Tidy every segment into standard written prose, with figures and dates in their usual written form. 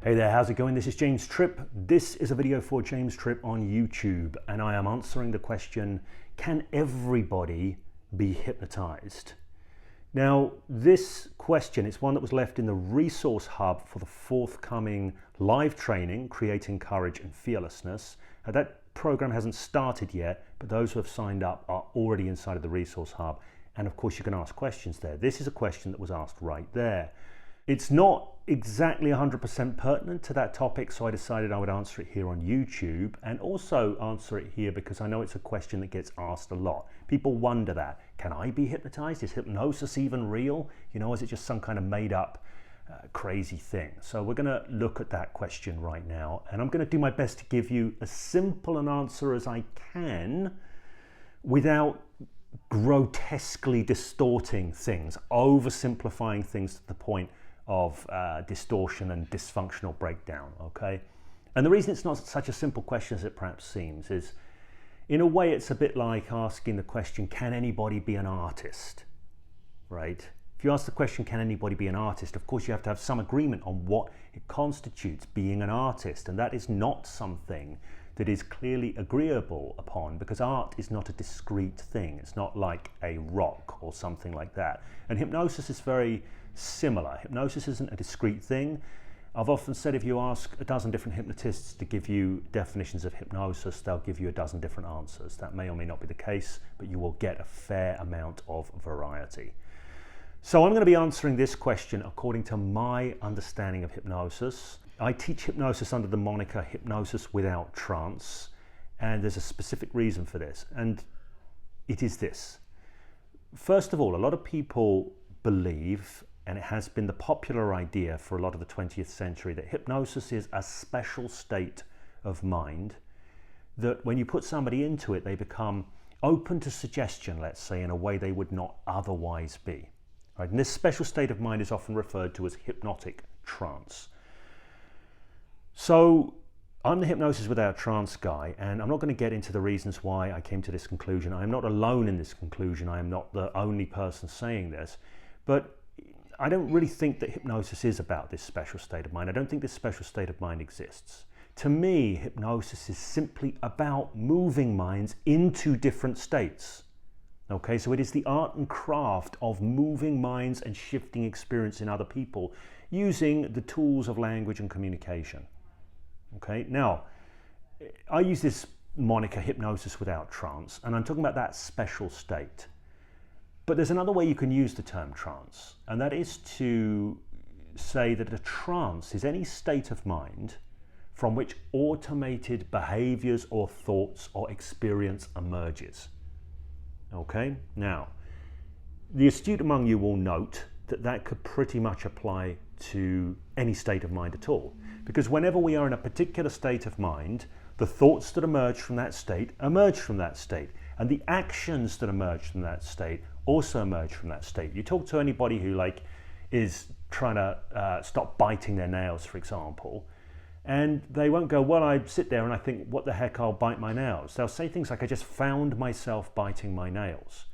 Hey there, how's it going? This is James Tripp. This is a video for James Tripp on YouTube, and I am answering the question, can everybody be hypnotized? Now, this question is one that was left in the resource hub for the forthcoming live training, Creating Courage and Fearlessness. Now, that program hasn't started yet, but those who have signed up are already inside of the resource hub. And of course, you can ask questions there. This is a question that was asked right there. It's not exactly 100% pertinent to that topic, so I decided I would answer it here on YouTube and also answer it here because I know it's a question that gets asked a lot. People wonder that. Can I be hypnotized? Is hypnosis even real? You know, is it just some kind of made up crazy thing? So we're going to look at that question right now, and I'm going to do my best to give you as simple an answer as I can without grotesquely distorting things, oversimplifying things to the point of distortion and dysfunctional breakdown, okay? And the reason it's not such a simple question as it perhaps seems is, in a way, it's a bit like asking the question, can anybody be an artist, right? If you ask the question, can anybody be an artist, of course you have to have some agreement on what it constitutes being an artist, and that is not something that is clearly agreeable upon, because art is not a discrete thing. It's not like a rock or something like that. And hypnosis is very similar. Hypnosis isn't a discrete thing. I've often said if you ask a dozen different hypnotists to give you definitions of hypnosis, they'll give you a dozen different answers. That may or may not be the case, but you will get a fair amount of variety. So I'm going to be answering this question according to my understanding of hypnosis. I teach hypnosis under the moniker Hypnosis Without Trance, and there's a specific reason for this, and it is this. First of all, a lot of people believe, and it has been the popular idea for a lot of the 20th century, that hypnosis is a special state of mind, that when you put somebody into it, they become open to suggestion, let's say, in a way they would not otherwise be. Right? And this special state of mind is often referred to as hypnotic trance. So I'm the Hypnosis Without Trance guy, and I'm not going to get into the reasons why I came to this conclusion. I am not alone in this conclusion. I am not the only person saying this, but I don't really think that hypnosis is about this special state of mind. I don't think this special state of mind exists. To me, hypnosis is simply about moving minds into different states. Okay, so it is the art and craft of moving minds and shifting experience in other people using the tools of language and communication. Okay, now, I use this moniker Hypnosis Without Trance, and I'm talking about that special state. But there's another way you can use the term trance, and that is to say that a trance is any state of mind from which automated behaviors or thoughts or experience emerges. Okay, now, the astute among you will note that that could pretty much apply to any state of mind at all. Because whenever we are in a particular state of mind, the thoughts that emerge from that state emerge from that state. And the actions that emerge from that state also emerge from that state. You talk to anybody who is trying to stop biting their nails, for example, and they won't go, well, I sit there and I think, what the heck, I'll bite my nails. They'll say things like, I just found myself biting my nails.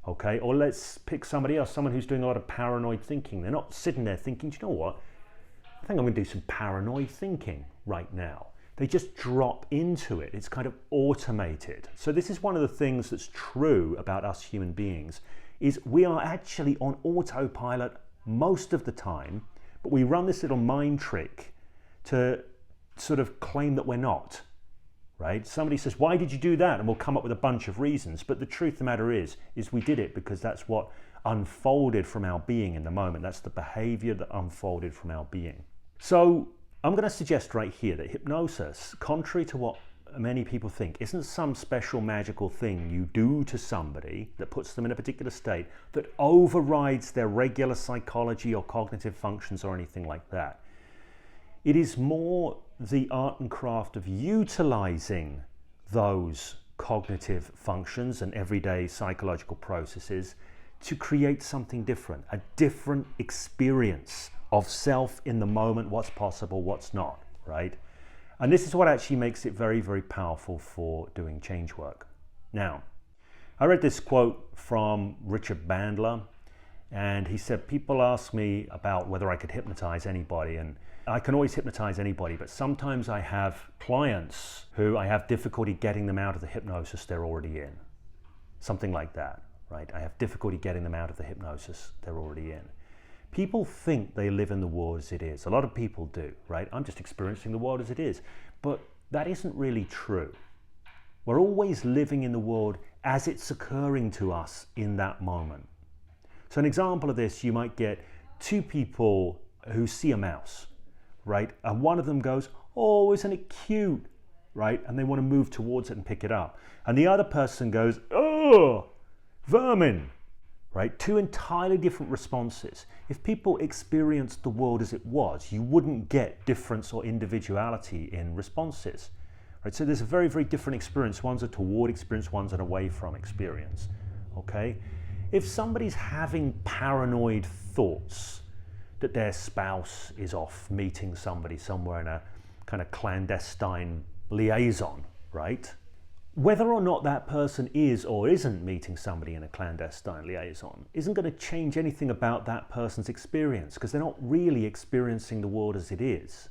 Okay, or let's pick somebody else, someone who's doing a lot of paranoid thinking. They're not sitting there thinking, do you know what? I think I'm going to do some paranoid thinking right now. They just drop into it. It's kind of automated. So this is one of the things that's true about us human beings, is we are actually on autopilot most of the time, but we run this little mind trick to sort of claim that we're not. Right? Somebody says, why did you do that? And we'll come up with a bunch of reasons. But the truth of the matter is we did it because that's what unfolded from our being in the moment. That's the behavior that unfolded from our being. So I'm going to suggest right here that hypnosis, contrary to what many people think, isn't some special magical thing you do to somebody that puts them in a particular state that overrides their regular psychology or cognitive functions or anything like that. It is more the art and craft of utilizing those cognitive functions and everyday psychological processes to create something different, a different experience of self in the moment, what's possible, what's not, right? And this is what actually makes it very, very powerful for doing change work. Now, I read this quote from Richard Bandler, and he said, people ask me about whether I could hypnotize anybody, and I can always hypnotize anybody, but sometimes I have clients who I have difficulty getting them out of the hypnosis they're already in. Something like that, right? I have difficulty getting them out of the hypnosis they're already in. People think they live in the world as it is. A lot of people do, right? I'm just experiencing the world as it is. But that isn't really true. We're always living in the world as it's occurring to us in that moment. So an example of this, you might get two people who see a mouse, right? And one of them goes, oh, isn't it cute, right? And they want to move towards it and pick it up. And the other person goes, oh, vermin, right? Two entirely different responses. If people experienced the world as it was, you wouldn't get difference or individuality in responses, right? So there's a very, very different experience. One's a toward experience, one's an away from experience, okay? If somebody's having paranoid thoughts that their spouse is off meeting somebody somewhere in a kind of clandestine liaison, right? Whether or not that person is or isn't meeting somebody in a clandestine liaison isn't going to change anything about that person's experience, because they're not really experiencing the world as it is.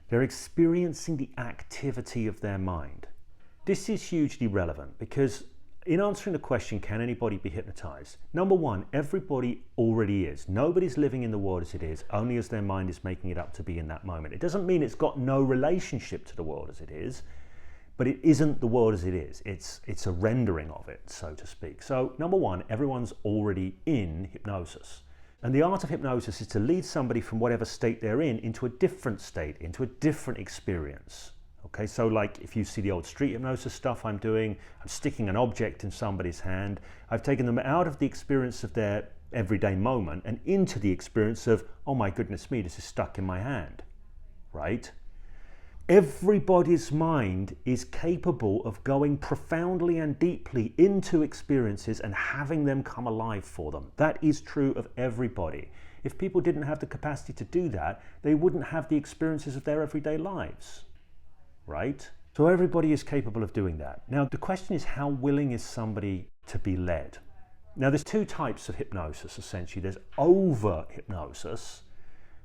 They're experiencing the activity of their mind. This is hugely relevant because in answering the question, can anybody be hypnotized? Number one, everybody already is. Nobody's living in the world as it is, only as their mind is making it up to be in that moment. It doesn't mean it's got no relationship to the world as it is, but it isn't the world as it is. It's a rendering of it, so to speak. So number one, everyone's already in hypnosis. And the art of hypnosis is to lead somebody from whatever state they're in into a different state, into a different experience. Okay, so like if you see the old street hypnosis stuff I'm doing, I'm sticking an object in somebody's hand. I've taken them out of the experience of their everyday moment and into the experience of, oh my goodness me, this is stuck in my hand, right? Everybody's mind is capable of going profoundly and deeply into experiences and having them come alive for them. That is true of everybody. If people didn't have the capacity to do that, they wouldn't have the experiences of their everyday lives. Right? So everybody is capable of doing that. Now the question is, how willing is somebody to be led? Now there's two types of hypnosis essentially. There's over hypnosis,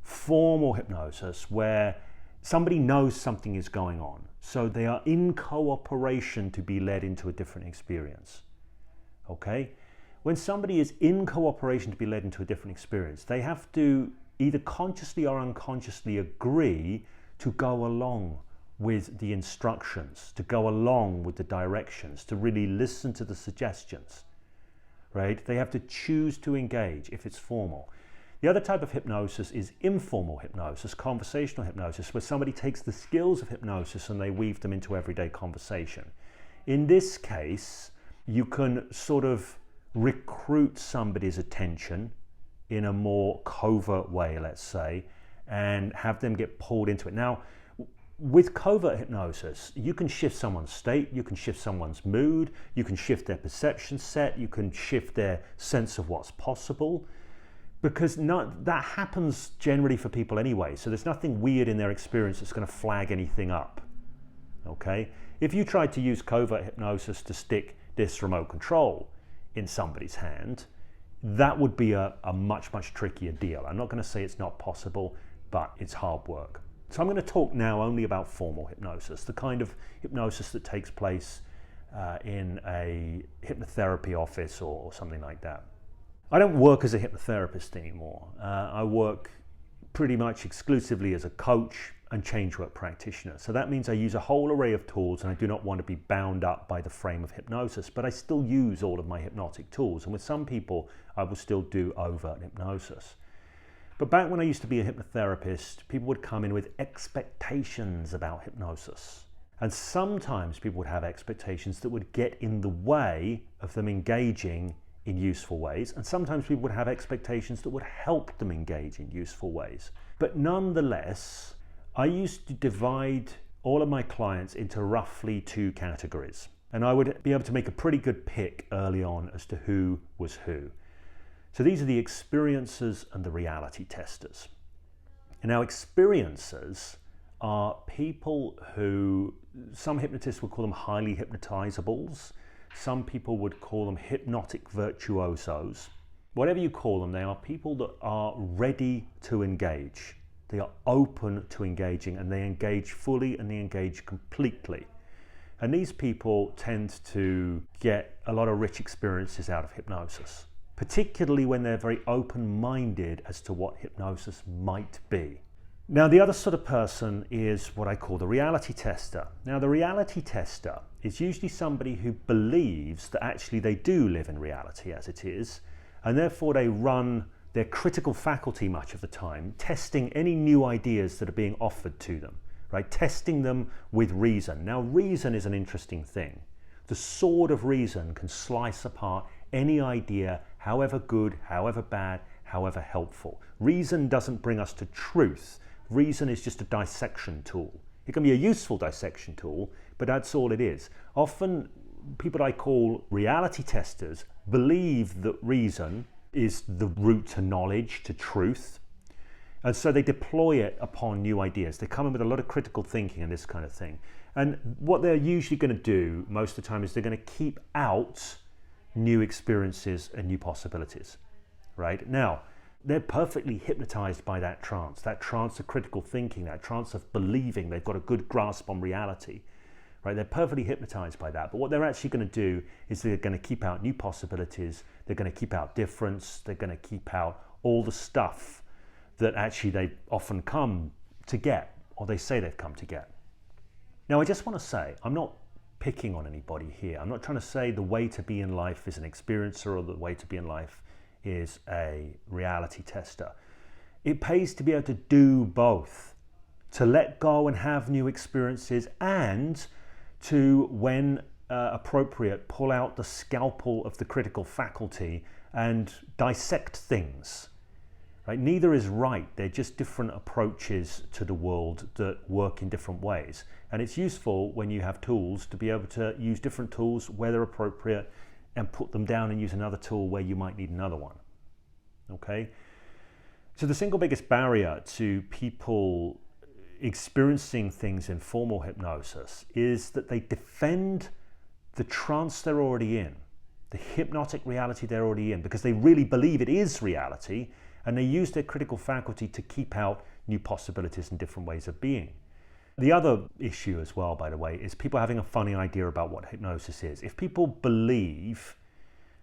formal hypnosis, where somebody knows something is going on. So they are in cooperation to be led into a different experience. Okay? When somebody is in cooperation to be led into a different experience, they have to either consciously or unconsciously agree to go along with the instructions, to go along with the directions, to really listen to the suggestions, right? They have to choose to engage if it's formal. The other type of hypnosis is informal hypnosis, conversational hypnosis, where somebody takes the skills of hypnosis and they weave them into everyday conversation. In this case, you can sort of recruit somebody's attention in a more covert way, let's say, and have them get pulled into it. Now, with covert hypnosis, you can shift someone's state, you can shift someone's mood, you can shift their perception set, you can shift their sense of what's possible, because that happens generally for people anyway, so there's nothing weird in their experience that's going to flag anything up, okay? If you tried to use covert hypnosis to stick this remote control in somebody's hand, that would be a much, much trickier deal. I'm not going to say it's not possible, but it's hard work. So I'm going to talk now only about formal hypnosis, the kind of hypnosis that takes place in a hypnotherapy office or something like that. I don't work as a hypnotherapist anymore. I work pretty much exclusively as a coach and change work practitioner. So that means I use a whole array of tools, and I do not want to be bound up by the frame of hypnosis, but I still use all of my hypnotic tools. And with some people, I will still do overt hypnosis. But back when I used to be a hypnotherapist, people would come in with expectations about hypnosis. And sometimes people would have expectations that would get in the way of them engaging in useful ways. And sometimes people would have expectations that would help them engage in useful ways. But nonetheless, I used to divide all of my clients into roughly two categories. And I would be able to make a pretty good pick early on as to who was who. So these are the experiencers and the reality testers. And now experiencers are people who, some hypnotists would call them highly hypnotizables. Some people would call them hypnotic virtuosos. Whatever you call them, they are people that are ready to engage. They are open to engaging, and they engage fully and they engage completely. And these people tend to get a lot of rich experiences out of hypnosis, particularly when they're very open-minded as to what hypnosis might be. Now, the other sort of person is what I call the reality tester. Now, the reality tester is usually somebody who believes that actually they do live in reality as it is, and therefore they run their critical faculty much of the time, testing any new ideas that are being offered to them, right? Testing them with reason. Now, reason is an interesting thing. The sword of reason can slice apart any idea, however good, however bad, however helpful. Reason doesn't bring us to truth. Reason is just a dissection tool. It can be a useful dissection tool, but that's all it is. Often, people I call reality testers believe that reason is the route to knowledge, to truth. And so they deploy it upon new ideas. They come in with a lot of critical thinking and this kind of thing. And what they're usually going to do most of the time is they're going to keep out new experiences and new possibilities, right? Now, they're perfectly hypnotized by that trance of critical thinking, that trance of believing they've got a good grasp on reality, right? They're perfectly hypnotized by that. But what they're actually going to do is they're going to keep out new possibilities. They're going to keep out difference. They're going to keep out all the stuff that actually they often come to get, or they say they've come to get. Now, I just want to say, I'm not picking on anybody here. I'm not trying to say the way to be in life is an experiencer or the way to be in life is a reality tester. It pays to be able to do both, to let go and have new experiences, and to, when appropriate, pull out the scalpel of the critical faculty and dissect things. Right? Neither is right. They're just different approaches to the world that work in different ways. And it's useful when you have tools to be able to use different tools where they're appropriate and put them down and use another tool where you might need another one. Okay? So the single biggest barrier to people experiencing things in formal hypnosis is that they defend the trance they're already in, the hypnotic reality they're already in, because they really believe it is reality, and they use their critical faculty to keep out new possibilities and different ways of being. The other issue as well, by the way, is people having a funny idea about what hypnosis is. If people believe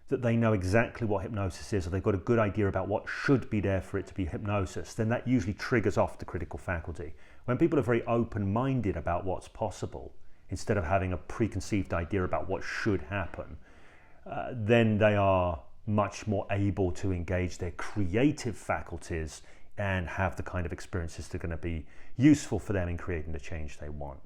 that they know exactly what hypnosis is, or they've got a good idea about what should be there for it to be hypnosis, then that usually triggers off the critical faculty. When people are very open-minded about what's possible, instead of having a preconceived idea about what should happen, then they are much more able to engage their creative faculties and have the kind of experiences that are going to be useful for them in creating the change they want.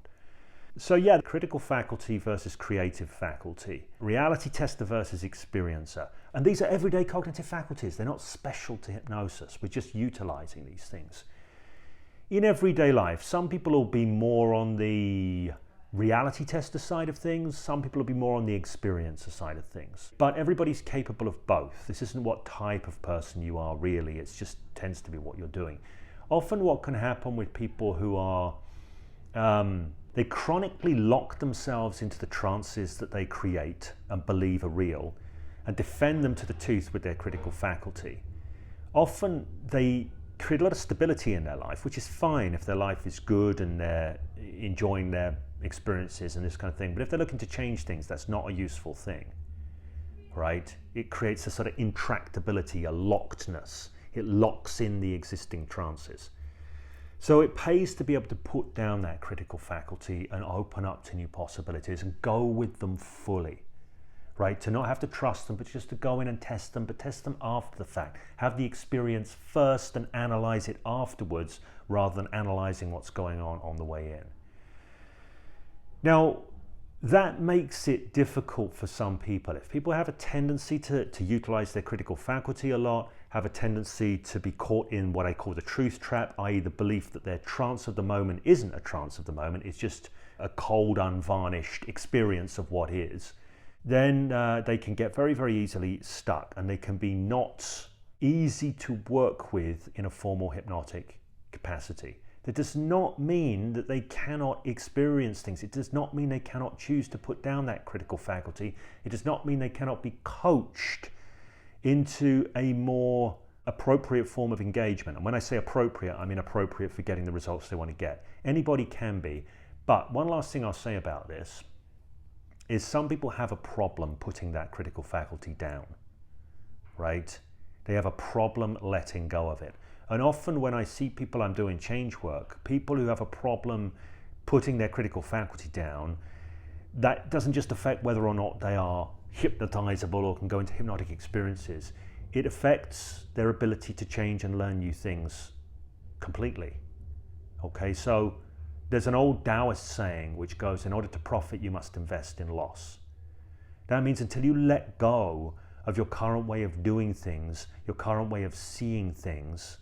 So yeah, critical faculty versus creative faculty, reality tester versus experiencer. And these are everyday cognitive faculties. They're not special to hypnosis. We're just utilizing these things. In everyday life, some people will be more on the reality tester side of things. Some people will be more on the experiencer side of things. But everybody's capable of both. This isn't what type of person you are really. It just tends to be what you're doing. Often what can happen with people who are they chronically lock themselves into the trances that they create and believe are real and defend them to the tooth with their critical faculty. Often they create a lot of stability in their life, which is fine if their life is good and they're enjoying their experiences and this kind of thing. But if they're looking to change things, that's not a useful thing, right? It creates a sort of intractability, a lockedness. It locks in the existing trances. So it pays to be able to put down that critical faculty and open up to new possibilities and go with them fully, right? To not have to trust them, but just to go in and test them, but test them after the fact. Have the experience first and analyze it afterwards, rather than analyzing what's going on the way in. Now, that makes it difficult for some people. If people have a tendency to utilize their critical faculty a lot, have a tendency to be caught in what I call the truth trap, i.e. the belief that their trance of the moment isn't a trance of the moment, it's just a cold, unvarnished experience of what is, then they can get very, very easily stuck, and they can be not easy to work with in a formal hypnotic capacity. That does not mean that they cannot experience things. It does not mean they cannot choose to put down that critical faculty. It does not mean they cannot be coached into a more appropriate form of engagement. And when I say appropriate, I mean appropriate for getting the results they want to get. Anybody can be. But one last thing I'll say about this is some people have a problem putting that critical faculty down, right? They have a problem letting go of it. And often when I see people I'm doing change work, people who have a problem putting their critical faculty down, that doesn't just affect whether or not they are hypnotizable or can go into hypnotic experiences. It affects their ability to change and learn new things completely. Okay, so there's an old Taoist saying which goes, in order to profit, you must invest in loss. That means until you let go of your current way of doing things, your current way of seeing things,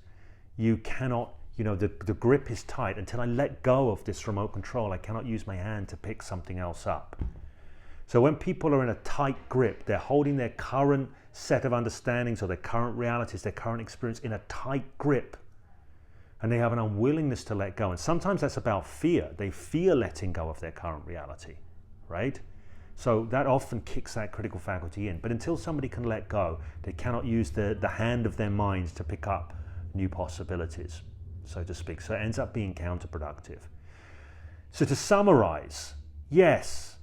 you cannot, the grip is tight. Until I let go of this remote control, I cannot use my hand to pick something else up. So when people are in a tight grip, they're holding their current set of understandings or their current realities, their current experience in a tight grip, and they have an unwillingness to let go. And sometimes that's about fear. They fear letting go of their current reality, right? So that often kicks that critical faculty in. But until somebody can let go, they cannot use the hand of their minds to pick up new possibilities, so to speak. So it ends up being counterproductive. So to summarize, yes,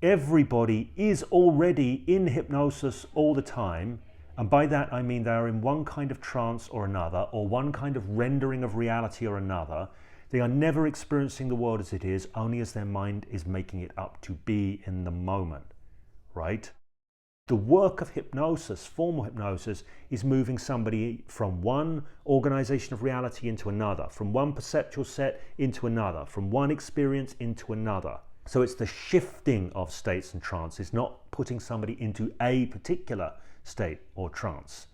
everybody is already in hypnosis all the time. And by that, I mean they are in one kind of trance or another, or one kind of rendering of reality or another. They are never experiencing the world as it is, only as their mind is making it up to be in the moment, right? The work of hypnosis, formal hypnosis, is moving somebody from one organization of reality into another, from one perceptual set into another, from one experience into another. So it's the shifting of states and trances, not putting somebody into a particular state or trance.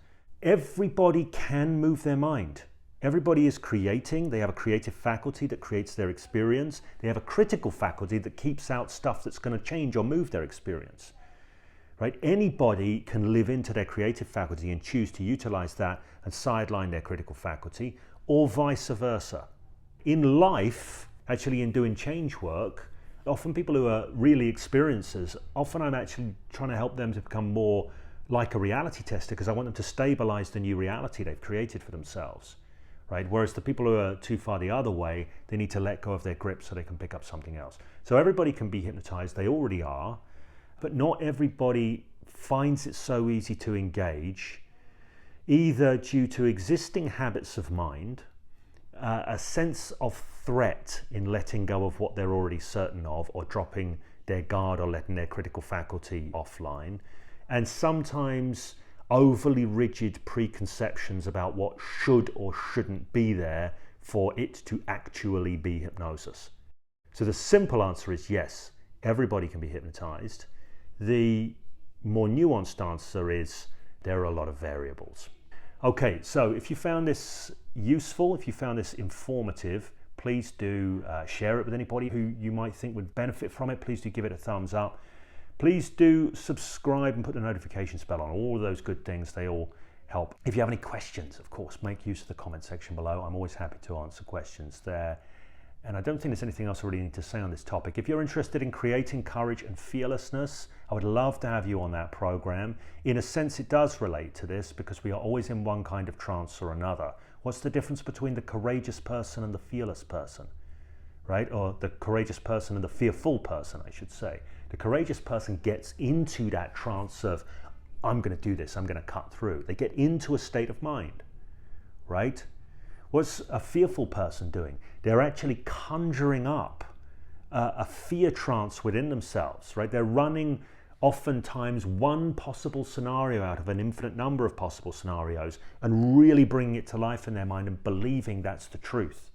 Everybody can move their mind. Everybody is creating. They have a creative faculty that creates their experience. They have a critical faculty that keeps out stuff that's going to change or move their experience. Right? Anybody can live into their creative faculty and choose to utilize that and sideline their critical faculty, or vice versa. In life, actually in doing change work, often people who are really experiencers, often I'm actually trying to help them to become more like a reality tester, because I want them to stabilize the new reality they've created for themselves, right? Whereas the people who are too far the other way, they need to let go of their grip so they can pick up something else. So everybody can be hypnotized, they already are, but not everybody finds it so easy to engage, either due to existing habits of mind, a sense of threat in letting go of what they're already certain of, or dropping their guard or letting their critical faculty offline, and sometimes overly rigid preconceptions about what should or shouldn't be there for it to actually be hypnosis. So the simple answer is yes, everybody can be hypnotized. The more nuanced answer is there are a lot of variables. Okay, so if you found this useful, if you found this informative, please do share it with anybody who you might think would benefit from it. Please do give it a thumbs up. Please do subscribe and put the notifications bell on. All of those good things, they all help. If you have any questions, of course, make use of the comment section below. I'm always happy to answer questions there. And I don't think there's anything else I really need to say on this topic. If you're interested in creating courage and fearlessness, I would love to have you on that program. In a sense, it does relate to this, because we are always in one kind of trance or another. What's the difference between the courageous person and the fearless person, right? Or the courageous person and the fearful person, I should say. The courageous person gets into that trance of, I'm going to do this, I'm going to cut through. They get into a state of mind, right? What's a fearful person doing? They're actually conjuring up a fear trance within themselves, right? They're running oftentimes one possible scenario out of an infinite number of possible scenarios and really bringing it to life in their mind and believing that's the truth.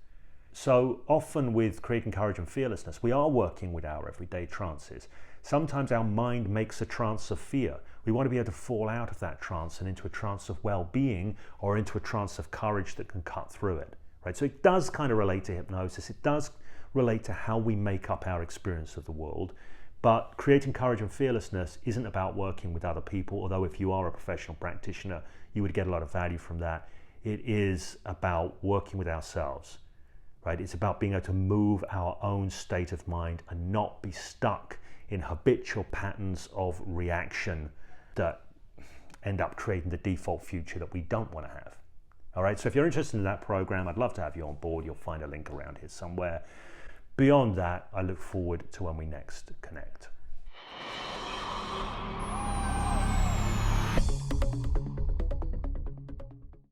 So often with creating courage and fearlessness, we are working with our everyday trances. Sometimes our mind makes a trance of fear. We want to be able to fall out of that trance and into a trance of well-being, or into a trance of courage that can cut through it, right? So it does kind of relate to hypnosis. It does relate to how we make up our experience of the world. But creating courage and fearlessness isn't about working with other people, although if you are a professional practitioner, you would get a lot of value from that. It is about working with ourselves, right? It's about being able to move our own state of mind and not be stuck in habitual patterns of reaction that end up creating the default future that we don't want to have. All right, so if you're interested in that program, I'd love to have you on board. You'll find a link around here somewhere. Beyond that, I look forward to when we next connect.